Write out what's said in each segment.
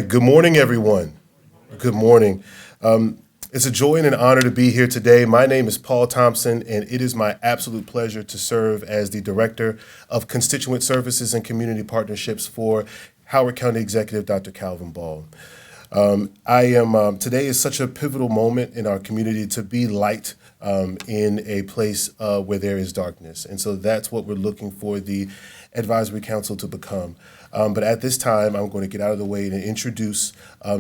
Good morning, everyone. Good morning. It's a joy and an honor to be here today. My name is Paul Thompson, and it is my absolute pleasure to serve as the Director of Constituent Services and Community Partnerships for Howard County Executive Dr. Calvin Ball. Today is such a pivotal moment in our community to be light in a place where there is darkness. And so that's what we're looking for the Advisory Council to become. But at this time, I'm going to get out of the way and introduce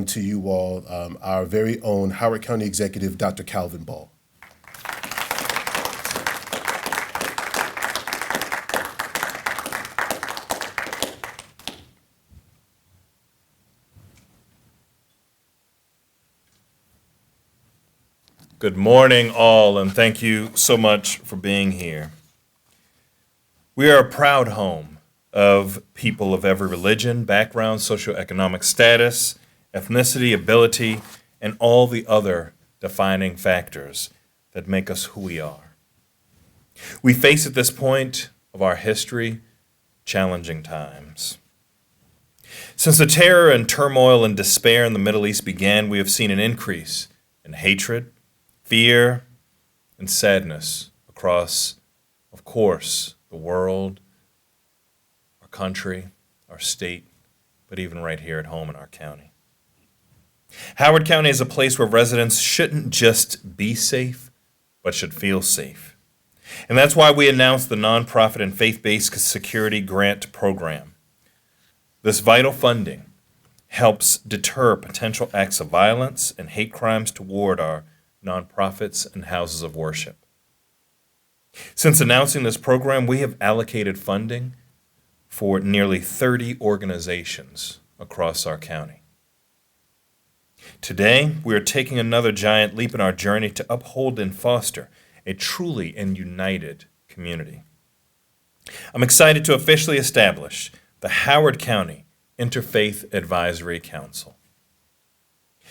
to you all our very own Howard County Executive, Dr. Calvin Ball. Good morning, all, and thank you so much for being here. We are a proud home of people of every religion, background, socioeconomic status, ethnicity, ability, and all the other defining factors that make us who we are. We face at this point of our history challenging times. Since the terror and turmoil and despair in the Middle East began, we have seen an increase in hatred, fear, and sadness across, of course, the world, our country, our state, but even right here at home in our county. Howard County is a place where residents shouldn't just be safe, but should feel safe. And that's why we announced the nonprofit and faith-based security grant program. This vital funding helps deter potential acts of violence and hate crimes toward our nonprofits and houses of worship. Since announcing this program, we have allocated funding for nearly 30 organizations across our county. Today, we are taking another giant leap in our journey to uphold and foster a truly and united community. I'm excited to officially establish the Howard County Interfaith Advisory Council.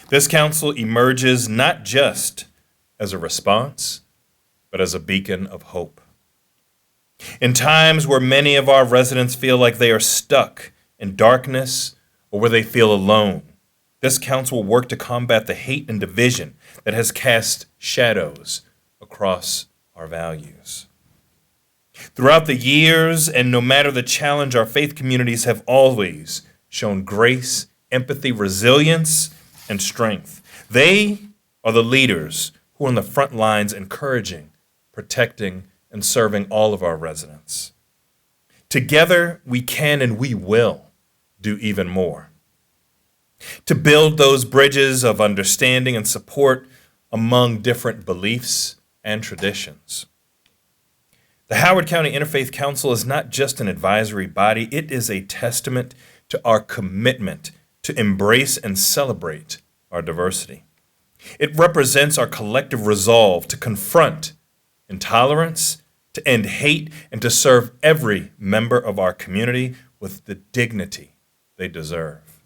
This council emerges not just as a response, but as a beacon of hope. In times where many of our residents feel like they are stuck in darkness or where they feel alone, this council will work to combat the hate and division that has cast shadows across our values. Throughout the years, and no matter the challenge, our faith communities have always shown grace, empathy, resilience, and strength. They are the leaders who are on the front lines encouraging, protecting, and serving all of our residents. Together, we can and we will do even more to build those bridges of understanding and support among different beliefs and traditions. The Howard County Interfaith Council is not just an advisory body, it is a testament to our commitment to embrace and celebrate our diversity. It represents our collective resolve to confront intolerance, to end hate, and to serve every member of our community with the dignity they deserve.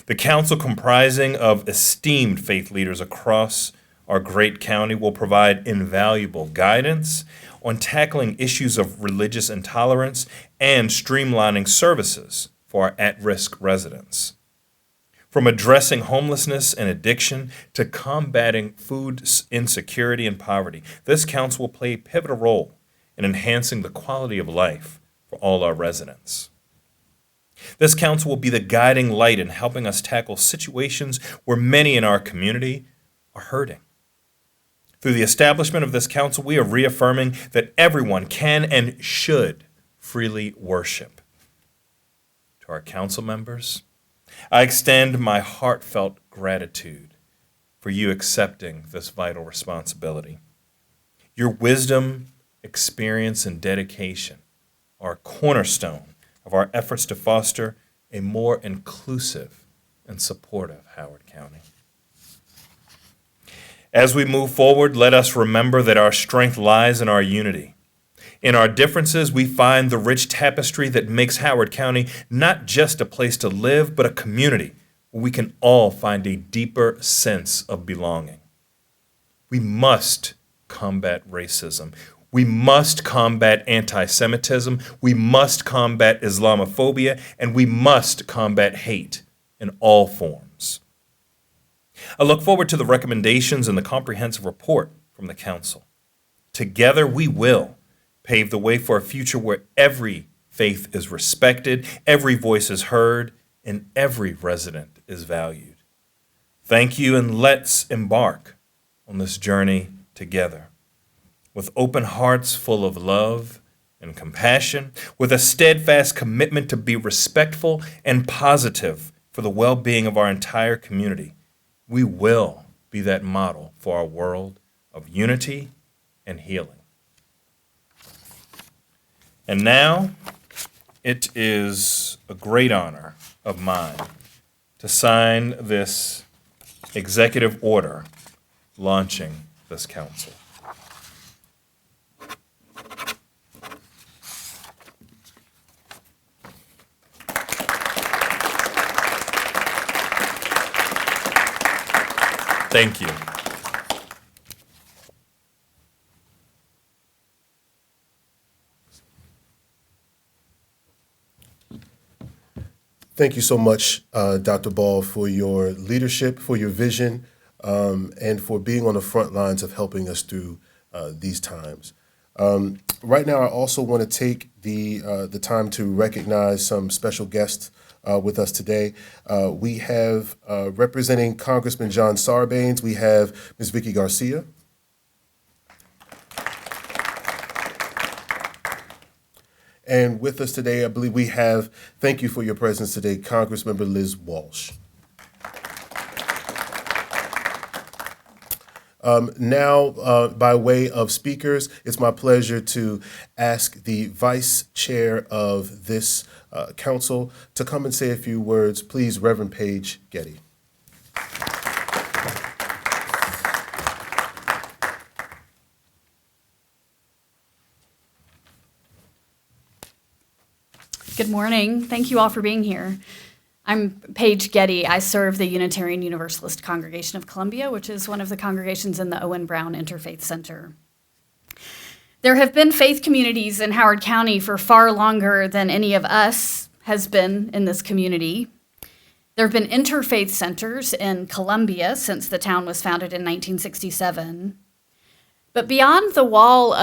The council, comprising of esteemed faith leaders across our great county, will provide invaluable guidance on tackling issues of religious intolerance and streamlining services for our at-risk residents. From addressing homelessness and addiction to combating food insecurity and poverty, this council will play a pivotal role in enhancing the quality of life for all our residents. This council will be the guiding light in helping us tackle situations where many in our community are hurting. Through the establishment of this council, we are reaffirming that everyone can and should freely worship. To our council members, I extend my heartfelt gratitude for you accepting this vital responsibility. Your wisdom, experience, and dedication are a cornerstone of our efforts to foster a more inclusive and supportive Howard County. As we move forward, let us remember that our strength lies in our unity. In our differences, we find the rich tapestry that makes Howard County not just a place to live, but a community where we can all find a deeper sense of belonging. We must combat racism. We must combat anti-Semitism. We must combat Islamophobia, and we must combat hate in all forms. I look forward to the recommendations in the comprehensive report from the Council. Together we will pave the way for a future where every faith is respected, every voice is heard, and every resident is valued. Thank you, and let's embark on this journey together with open hearts full of love and compassion, with a steadfast commitment to be respectful and positive for the well-being of our entire community. We will be that model for our world of unity and healing. And now, it is a great honor of mine to sign this executive order launching this council. Thank you. Thank you so much, Dr. Ball, for your leadership, for your vision, and for being on the front lines of helping us through these times. Right now, I also want to take the time to recognize some special guests with us today. We have representing Congressman John Sarbanes, we have Ms. Vicky Garcia. And with us today, I believe we have, thank you for your presence today, Congressmember Liz Walsh. Now, by way of speakers, it's my pleasure to ask the Vice Chair of this council to come and say a few words. Please, Reverend Paige Getty. Good morning. Thank you all for being here. I'm Paige Getty. I serve the Unitarian Universalist Congregation of Columbia, which is one of the congregations in the Owen Brown Interfaith Center. There have been faith communities in Howard County for far longer than any of us has been in this community. There have been interfaith centers in Columbia since the town was founded in 1967. But beyond the walls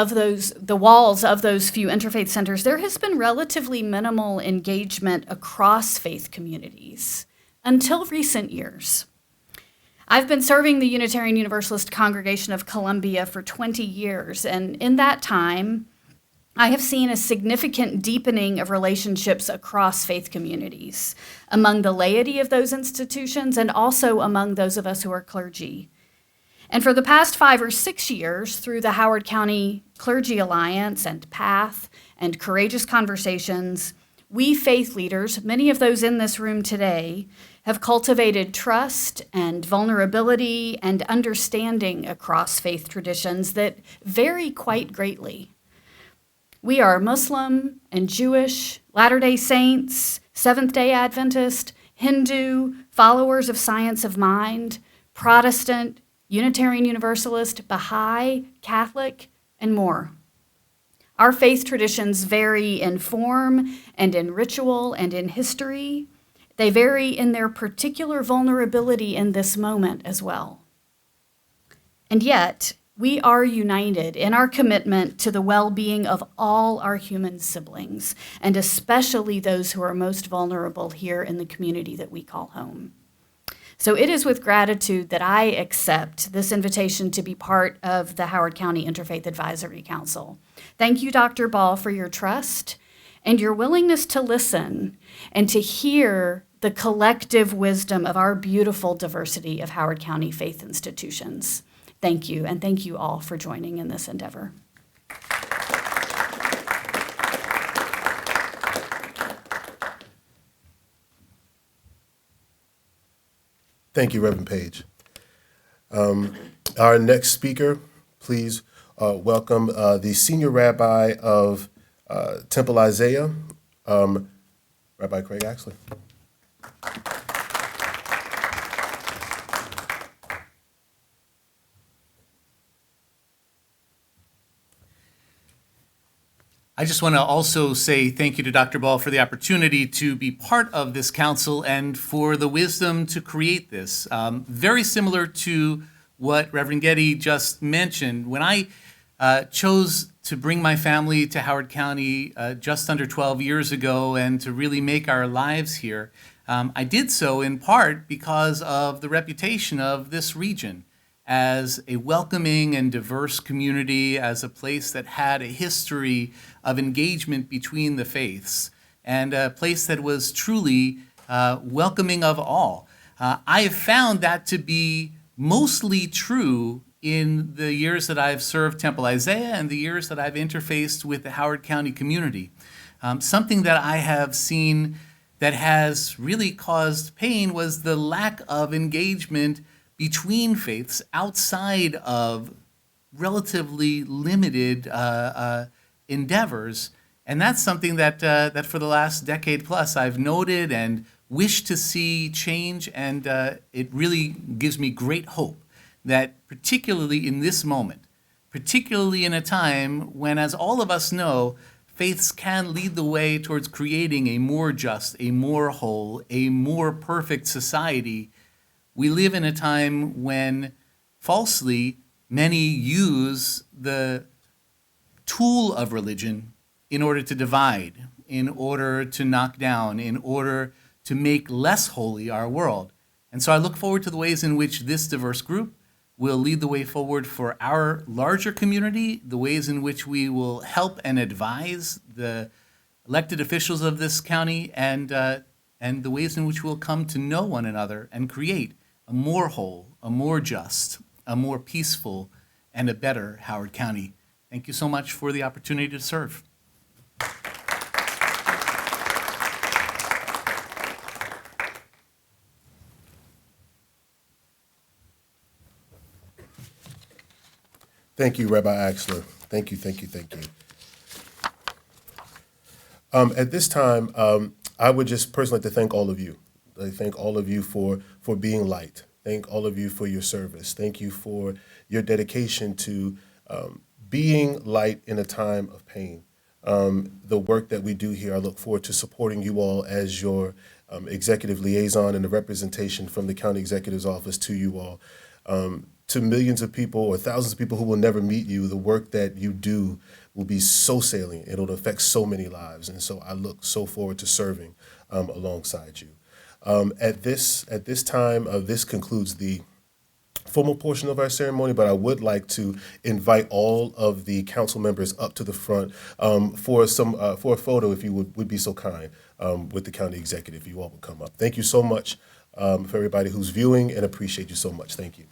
of those few interfaith centers, there has been relatively minimal engagement across faith communities until recent years. I've been serving the Unitarian Universalist Congregation of Columbia for 20 years, and in that time, I have seen a significant deepening of relationships across faith communities, among the laity of those institutions and also among those of us who are clergy. And for the past 5 or 6 years, through the Howard County Clergy Alliance and PATH and Courageous Conversations, we faith leaders, many of those in this room today, have cultivated trust and vulnerability and understanding across faith traditions that vary quite greatly. We are Muslim and Jewish, Latter-day Saints, Seventh-day Adventist, Hindu, followers of science of mind, Protestant, Unitarian Universalist, Baha'i, Catholic, and more. Our faith traditions vary in form and in ritual and in history. They vary in their particular vulnerability in this moment as well. And yet, we are united in our commitment to the well-being of all our human siblings, and especially those who are most vulnerable here in the community that we call home. So it is with gratitude that I accept this invitation to be part of the Howard County Interfaith Advisory Council. Thank you, Dr. Ball, for your trust and your willingness to listen and to hear the collective wisdom of our beautiful diversity of Howard County faith institutions. Thank you, and thank you all for joining in this endeavor. Thank you, Reverend Page. Our next speaker, please welcome the Senior Rabbi of Temple Isaiah, Rabbi Craig Axley. I just want to also say thank you to Dr. Ball for the opportunity to be part of this council and for the wisdom to create this. Very similar to what Reverend Getty just mentioned. When I chose to bring my family to Howard County just under 12 years ago and to really make our lives here, I did so in part because of the reputation of this region as a welcoming and diverse community, as a place that had a history of engagement between the faiths, and a place that was truly welcoming of all. I have found that to be mostly true in the years that I've served Temple Isaiah and the years that I've interfaced with the Howard County community. Something that I have seen that has really caused pain was the lack of engagement between faiths outside of relatively limited endeavors. And that's something that for the last decade plus I've noted and wished to see change, and it really gives me great hope that particularly in this moment, particularly in a time when, as all of us know, faiths can lead the way towards creating a more just, a more whole, a more perfect society, we live in a time when, falsely, many use the tool of religion in order to divide, in order to knock down, in order to make less holy our world. And so I look forward to the ways in which this diverse group will lead the way forward for our larger community, the ways in which we will help and advise the elected officials of this county, and the ways in which we'll come to know one another and create a more whole, a more just, a more peaceful, and a better Howard County. Thank you so much for the opportunity to serve. Thank you, Rabbi Axler. Thank you, thank you, thank you. At this time, I would just personally like to thank all of you. I thank all of you for being light. Thank all of you for your service. Thank you for your dedication to being light in a time of pain. The work that we do here, I look forward to supporting you all as your executive liaison and the representation from the county executive's office to you all. To millions of people or thousands of people who will never meet you, the work that you do will be so salient. It'll affect so many lives. And so I look so forward to serving alongside you. At this time, this concludes the formal portion of our ceremony, but I would like to invite all of the council members up to the front for a photo, if you would be so kind, with the county executive. You all would come up. Thank you so much for everybody who's viewing, and appreciate you so much. Thank you.